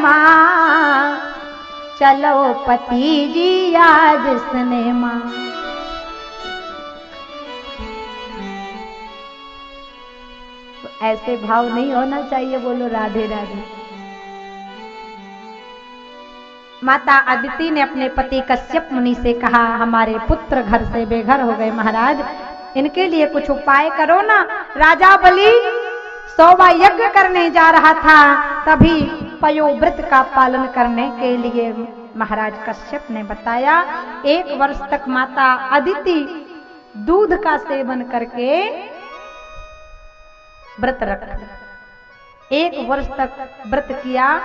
माँ, चलो पति जी आज सिनेमा। तो ऐसे भाव नहीं होना चाहिए। बोलो राधे राधे। माता अदिति ने अपने पति कश्यप मुनि से कहा, हमारे पुत्र घर से बेघर हो गए महाराज, इनके लिए कुछ उपाय करो ना। राजा बलि 100वां यज्ञ करने जा रहा था, तभी पयोव्रत का पालन करने के लिए महाराज कश्यप ने बताया 1 वर्ष तक माता अदिति दूध का सेवन करके व्रत रखी। 1 वर्ष तक व्रत किया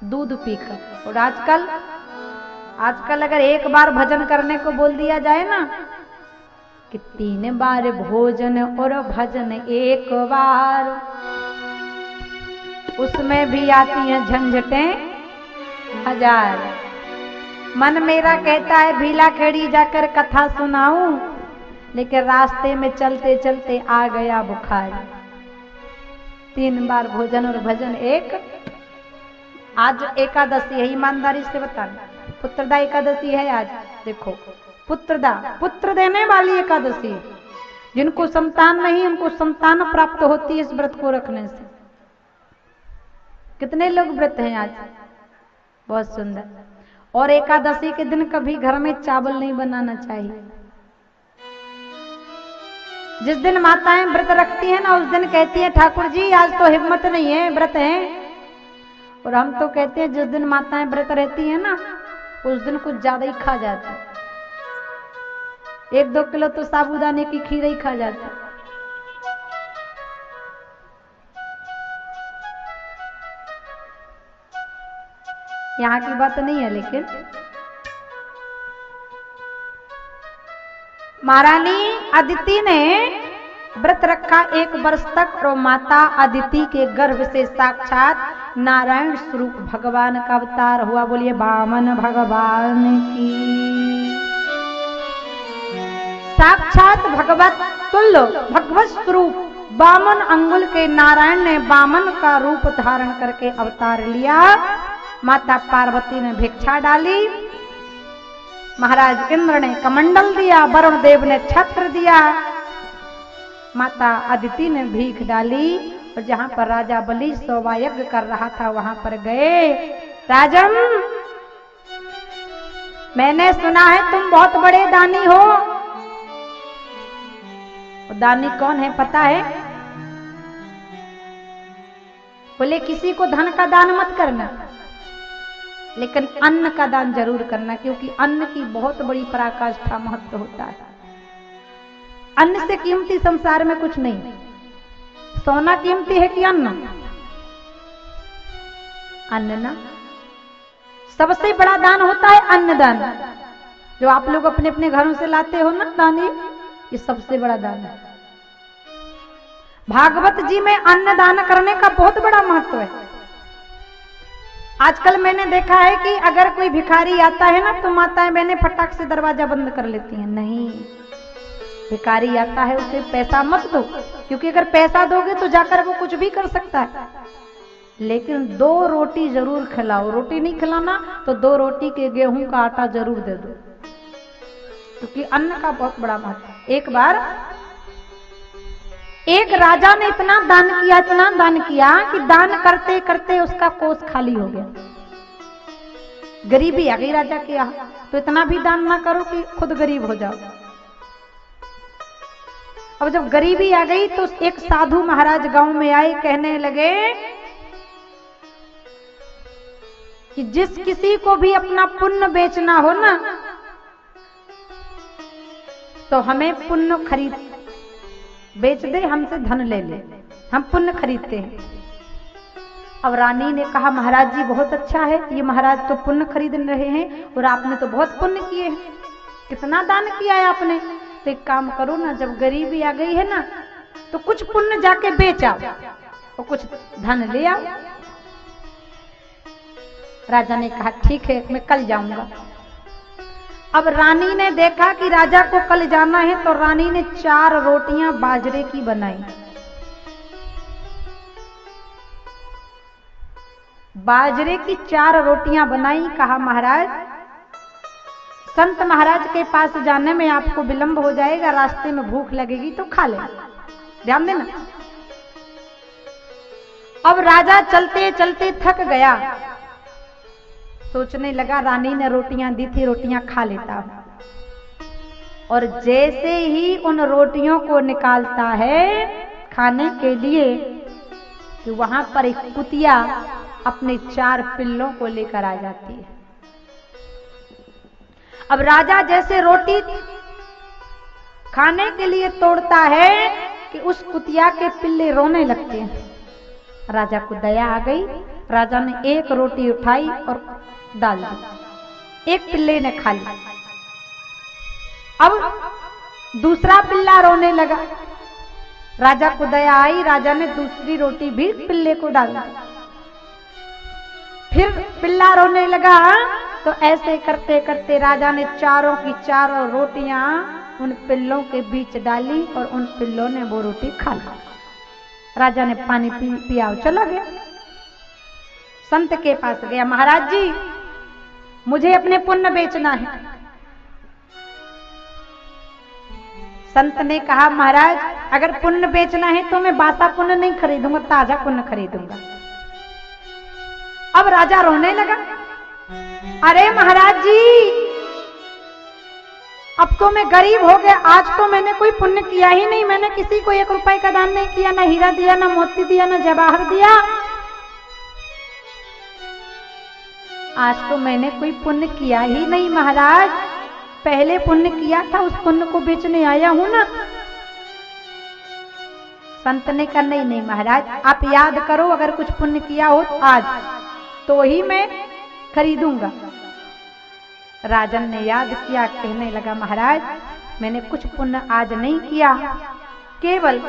दूध पीकर। और आजकल अगर 1 बार भजन करने को बोल दिया जाए ना कि 3 बार भोजन और भजन 1 बार, उसमें भी आती हैं झंझटें 1000। मन मेरा कहता है भीला खेड़ी जाकर कथा सुनाऊं, लेकिन रास्ते में चलते चलते आ गया बुखार। 3 बार भोजन और भजन 1। आज एकादशी है, ईमानदारी से बताना, पुत्रदा एकादशी है आज। देखो पुत्रदा, पुत्र देने वाली एकादशी। जिनको संतान नहीं उनको संतान प्राप्त होती है इस व्रत को रखने से। कितने लोग व्रत हैं आज? बहुत सुंदर। और एकादशी के दिन कभी घर में चावल नहीं बनाना चाहिए। जिस दिन माताएं व्रत रखती हैं ना, उस दिन कहती है ठाकुर जी आज तो हिम्मत नहीं है, व्रत है। और हम तो कहते हैं जिस दिन माताएं व्रत रहती हैं ना, उस दिन कुछ ज्यादा ही खा जाते हैं। 1-2 किलो तो साबूदाने की खीर ही खा जाते हैं। यहाँ की बात नहीं है, लेकिन महारानी अदिति ने व्रत रखा 1 वर्ष तक। और माता अदिति के गर्भ से साक्षात नारायण स्वरूप भगवान का अवतार हुआ। बोलिए वामन भगवान की। साक्षात भगवत तुल्य भगवत स्वरूप वामन अंगुल के नारायण ने वामन का रूप धारण करके अवतार लिया। माता पार्वती ने भिक्षा डाली, महाराज इंद्र ने कमंडल दिया, वरुण देव ने छत्र दिया, माता अदिति ने भीख डाली। और जहां पर राजा बलि 100वां यज्ञ कर रहा था वहां पर गए। राजन, मैंने सुना है तुम बहुत बड़े दानी हो। दानी कौन है पता है? बोले किसी को धन का दान मत करना, लेकिन अन्न का दान जरूर करना, क्योंकि अन्न की बहुत बड़ी पराकाष्ठा महत्व होता है। अन्न से कीमती संसार में कुछ नहीं। सोना कीमती है कि अन्न? अन्न ना। सबसे बड़ा दान होता है अन्नदान, जो आप लोग अपने अपने घरों से लाते हो ना दानी, ये सबसे बड़ा दान है। भागवत जी में अन्नदान करने का बहुत बड़ा महत्व है। आजकल मैंने देखा है कि अगर कोई भिखारी आता है ना, तो माताएं बहनें फटाक से दरवाजा बंद कर लेती हैं। नहीं, भिखारी आता है उसे पैसा मत दो, क्योंकि अगर पैसा दोगे तो जाकर वो कुछ भी कर सकता है। लेकिन 2 रोटी जरूर खिलाओ। रोटी नहीं खिलाना तो 2 रोटी के गेहूं का आटा जरूर दे दो, क्योंकि अन्न का बहुत बड़ा महत्व। एक बार एक राजा ने इतना दान किया कि दान करते करते उसका कोष खाली हो गया। गरीबी आ गई राजा के यहाँ, तो इतना भी दान ना करो कि खुद गरीब हो जाओ। अब जब गरीबी आ गई तो एक साधु महाराज गांव में आए, कहने लगे कि जिस किसी को भी अपना पुण्य बेचना हो ना, तो हमें पुण्य खरीद बेच दे, हमसे धन ले ले, हम पुण्य खरीदते हैं। अब रानी ने कहा महाराज जी बहुत अच्छा है, ये महाराज तो पुण्य खरीद रहे हैं और आपने तो बहुत पुण्य किए हैं, कितना दान किया है आपने। तो एक काम करो ना, जब गरीबी आ गई है ना, तो कुछ पुण्य जाके बेच आओ और कुछ धन ले आओ। राजा ने कहा ठीक है, मैं कल जाऊंगा। अब रानी ने देखा कि राजा को कल जाना है, तो रानी ने 4 रोटियां बाजरे की बनाई। बाजरे की 4 रोटियां बनाई। कहा महाराज, संत महाराज के पास जाने में आपको विलंब हो जाएगा, रास्ते में भूख लगेगी तो खा लेना, ध्यान देना। अब राजा चलते चलते थक गया, सोचने लगा रानी ने रोटियां दी थी, रोटियां खा लेता हूं। और जैसे ही उन रोटियों को निकालता है खाने के लिए, कि वहां पर एक कुतिया अपने 4 पिल्लों को लेकर आ जाती है। अब राजा जैसे रोटी खाने के लिए तोड़ता है कि उस कुतिया के पिल्ले रोने लगते हैं। राजा को दया आ गई, राजा ने एक रोटी उठाई और डाल दी, एक पिल्ले ने खा ली। अब दूसरा पिल्ला रोने लगा, राजा को दया आई, राजा ने दूसरी रोटी भी पिल्ले को डाल दी। फिर पिल्ला रोने लगा, तो ऐसे करते करते राजा ने चारों की चारों रोटियां उन पिल्लों के बीच डाली और उन पिल्लों ने वो रोटी खा ली। राजा ने पानी पिया और चला गया। संत के पास गया, महाराज जी मुझे अपने पुण्य बेचना है। संत ने कहा, महाराज अगर पुण्य बेचना है तो मैं बासा पुण्य नहीं खरीदूंगा, ताजा पुण्य खरीदूंगा। अब राजा रोने लगा, अरे महाराज जी अब तो मैं गरीब हो गया, आज तो मैंने कोई पुण्य किया ही नहीं, मैंने किसी को 1 रुपए का दान नहीं किया, ना हीरा दिया, ना मोती दिया, ना जवाहर दिया, आज तो मैंने कोई पुण्य किया ही नहीं महाराज, पहले पुण्य किया था उस पुण्य को बेचने आया हूं ना। संत ने कहा, नहीं नहीं महाराज आप याद करो, अगर कुछ पुण्य किया हो तो आज तो ही मैं खरीदूंगा। राजन ने याद किया, कहने लगा, महाराज मैंने कुछ पुण्य आज नहीं किया, केवल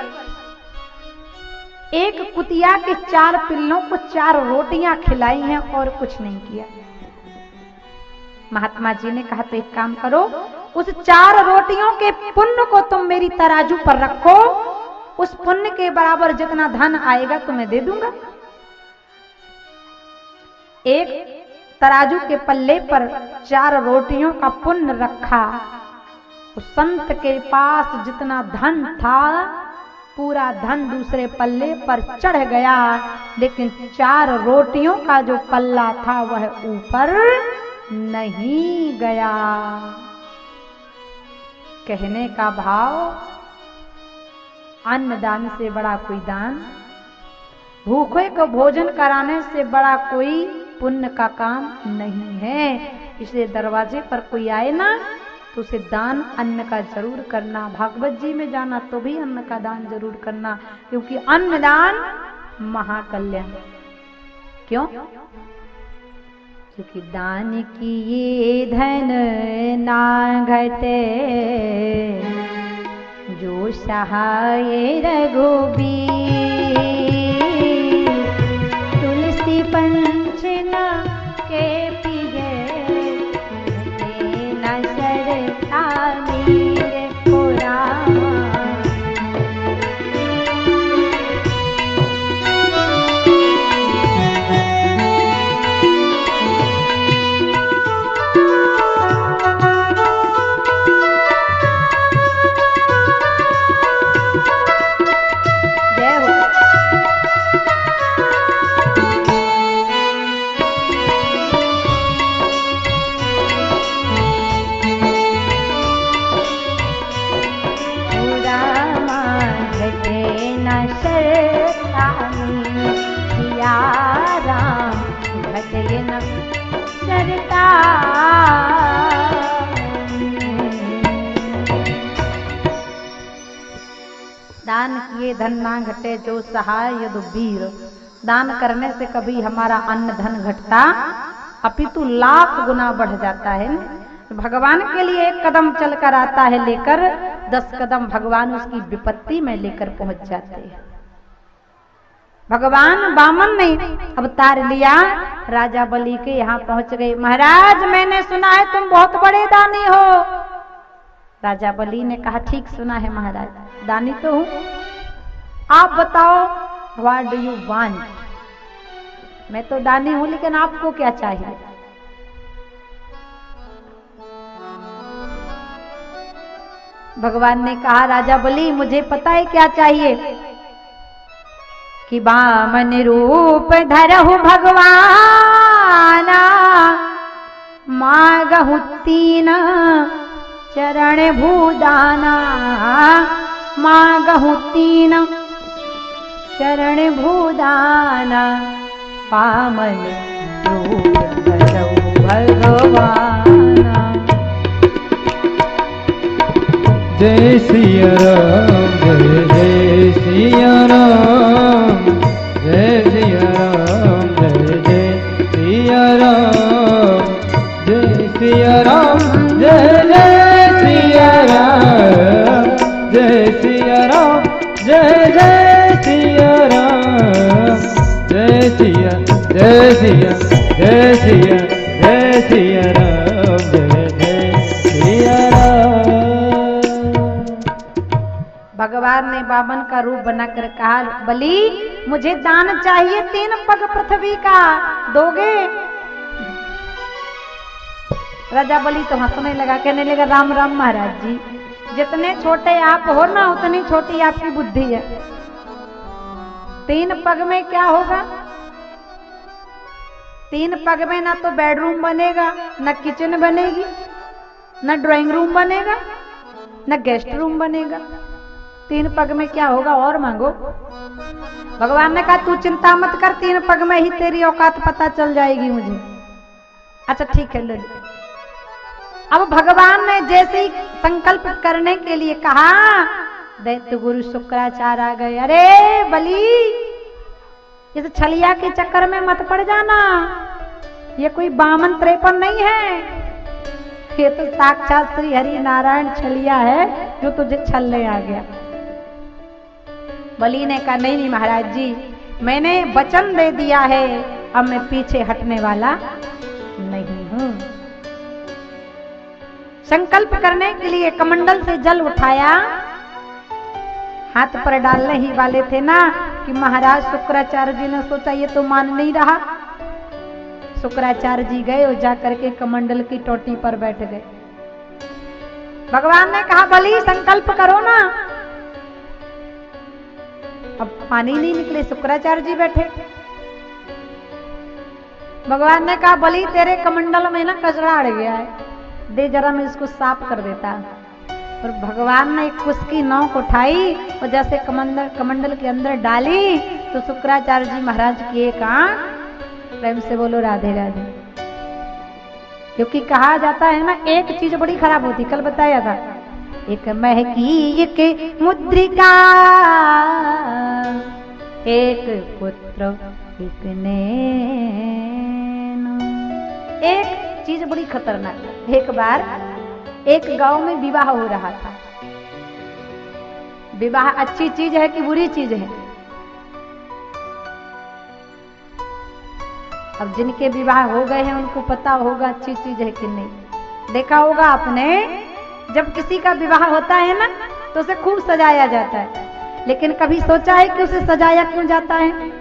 एक कुतिया के 4 पिल्लों को 4 रोटियां खिलाई हैं और कुछ नहीं किया। महात्मा जी ने कहा, तो एक काम करो, उस 4 रोटियों के पुण्य को तुम मेरी तराजू पर रखो, उस पुण्य के बराबर जितना धन आएगा तुम्हें दे दूंगा। एक तराजू के पल्ले पर 4 रोटियों का पुण्य रखा, उस संत के पास जितना धन था पूरा धन दूसरे पल्ले पर चढ़ गया, लेकिन 4 रोटियों का जो पल्ला था वह ऊपर नहीं गया। कहने का भाव, अन्नदान से बड़ा कोई दान, भूखे को भोजन कराने से बड़ा कोई पुण्य का काम नहीं है। इसलिए दरवाजे पर कोई आए ना तो उसे दान अन्न का जरूर करना। भागवत जी में जाना तो भी अन्न का दान जरूर करना, क्योंकि अन्नदान महाकल्याण। क्यों? क्योंकि दान किए धन ना घटे, जो सहाय रघुबीर, तुलसी पंचना के पिए, न सरता मीर को रामा। दान किए धन ना घटे, जो सहाय यदुवीर। दान करने से कभी हमारा अन्न धन घटता, अपितु लाख गुना बढ़ जाता है। भगवान के लिए 1 कदम चलकर आता है लेकर 10 कदम भगवान उसकी विपत्ति में लेकर पहुंच जाते हैं। भगवान वामन ने अवतार लिया, राजा बलि के यहाँ पहुंच गए। महाराज मैंने सुना है तुम बहुत बड़े दानी हो। राजा बलि ने कहा, ठीक सुना है महाराज, दानी तो हूं। आप बताओ, व्हाट डू यू वांट? मैं तो दानी हूं, लेकिन आपको क्या चाहिए? भगवान ने कहा, राजा बलि मुझे पता है क्या चाहिए, कि बामन रूप धरहु भगवाना, मांगहु तीन चरण भूदाना, मांगहु तीन चरण भूदाना, बामन रूप धरहु भगवाना। जय सिया राम, जय सिया राम, जय सिया राम, जय सिया राम, जय सिया राम, जय सिया राम, जय सिया राम, जय सिया राम, जय सिया, जय सिया, जय सिया, जय सिया राम, जय सिया राम। भगवान ने बामन का रूप बनाकर कहा, बलि मुझे दान चाहिए 3 पग पृथ्वी का, दोगे? राजा बलि तो हंसने लगा, कहने लगा, राम राम महाराज जी, जितने छोटे आप हो ना उतनी छोटी आपकी बुद्धि है। 3 पग में क्या होगा? 3 पग में ना तो बेडरूम बनेगा, ना किचन बनेगी, ना ड्राइंग रूम बनेगा, ना गेस्ट रूम बनेगा। 3 पग में क्या होगा? और मांगो। भगवान ने कहा, तू चिंता मत कर, 3 पग में ही तेरी औकात पता चल जाएगी मुझे। अच्छा ठीक है, ले लो। अब भगवान ने जैसे ही संकल्प करने के लिए कहा, दैत्य गुरु शुक्राचार्य आ गए। अरे बलि, इस छलिया के चक्कर में मत पड़ जाना, ये कोई बामन 53 नहीं है, ये तो साक्षात श्री हरि नारायण छलिया है जो तुझे छलने आ गया। बलि ने कहा, नहीं नहीं महाराज जी, मैंने वचन दे दिया है, अब मैं पीछे हटने वाला नहीं हूं। संकल्प करने के लिए कमंडल से जल उठाया, हाथ पर डालने ही वाले थे ना कि महाराज शुक्राचार्य जी ने सोचा ये तो मान नहीं रहा। शुक्राचार्य जी गए और जाकर के कमंडल की टोटी पर बैठ गए। भगवान ने कहा, बलि संकल्प करो ना। अब पानी नहीं निकले, शुक्राचार्य जी बैठे। भगवान ने कहा, बलि तेरे कमंडल में ना कचरा अड़ गया है, दे जरा मैं इसको साफ कर देता। और भगवान ने एक उसकी नौक उठाई और जैसे कमंडल के अंदर डाली तो शुक्राचार्य जी महाराज की एक आंख, प्रेम से बोलो राधे राधे। क्योंकि कहा जाता है ना, एक चीज बड़ी खराब होती, कल बताया था, एक महकी एक मुद्रिका, एक पुत्र एक नैन। एक चीज बड़ी खतरनाक। एक बार एक गांव में विवाह हो रहा था। विवाह अच्छी चीज है कि बुरी चीज है? अब जिनके विवाह हो गए हैं उनको पता होगा अच्छी चीज है कि नहीं। देखा होगा आपने, जब किसी का विवाह होता है ना तो उसे खूब सजाया जाता है, लेकिन कभी सोचा है कि उसे सजाया क्यों जाता है?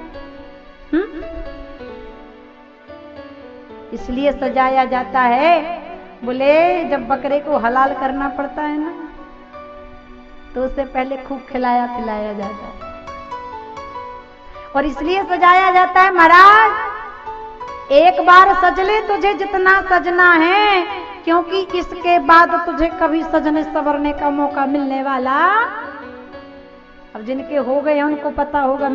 इसलिए सजाया जाता है, बोले जब बकरे को हलाल करना पड़ता है ना तो उसे पहले खूब खिलाया पिलाया जाता है। और इसलिए सजाया जाता है, महाराज एक बार सज ले तुझे जितना सजना है, क्योंकि इसके बाद तुझे कभी सजने संवरने का मौका मिलने वाला। अब जिनके हो गए उनको पता होगा।